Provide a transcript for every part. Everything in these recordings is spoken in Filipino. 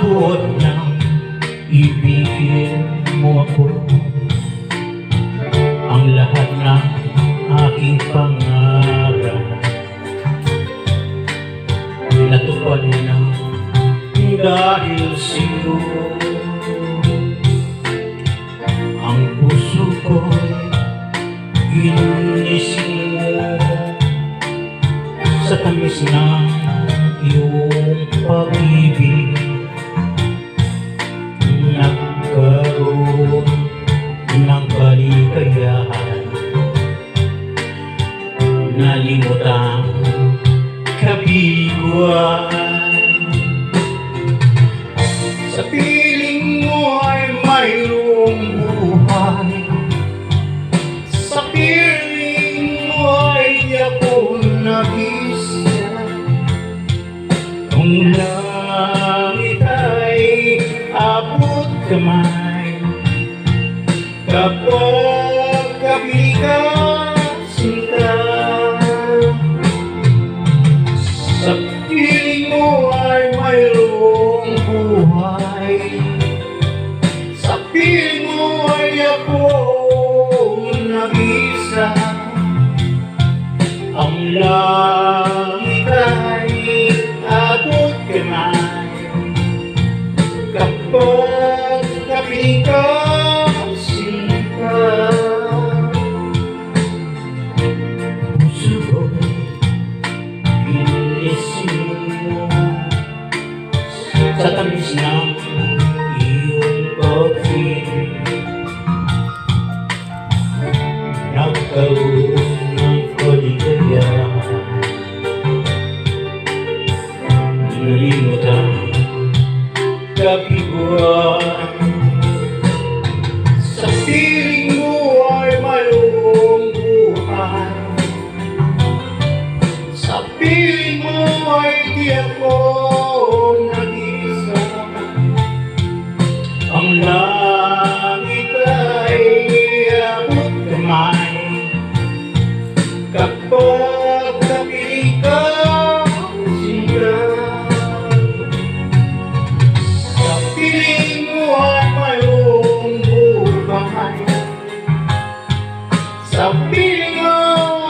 abot ng ibigin mo ako. Ang lahat ng aking pangarap natupad na dahil sa'yo. Ang puso ko'y ginising mo sa tamis ng iyong pag-ibig. Nagkaroon ng kaligayahan, nalimutang kabiguan. Sa piling mo ay mayroong buhay, sa piling mo ay di ako nag-isa. Kung langit ay abot kamay, kapag kapili ka sinta. Sa piling mo ay mayroong buhay, sa piling mo ay ako nag-isa. Ang langit ay abot kamay, kapag kapili ka sinta. Puso ko'y ginising mo sa tamis ng iyong pag-ibig. Nagkaroon ng kaligayahan, nalimutang kabiguan. Sa piling mo ay mayroong buhay, sa piling mo ay di ako nag-isa. Ang langit ay abot kamay, kapag kapili ka sinta. Sa piling mo ay mayroong buhay, sa piling mo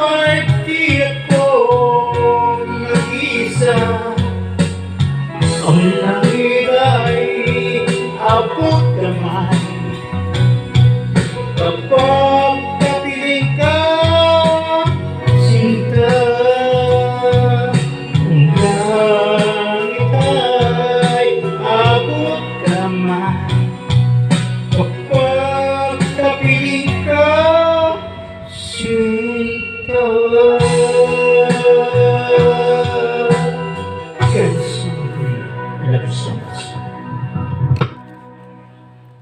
ay di ako nag-isa. Ang langit ay abot kamay,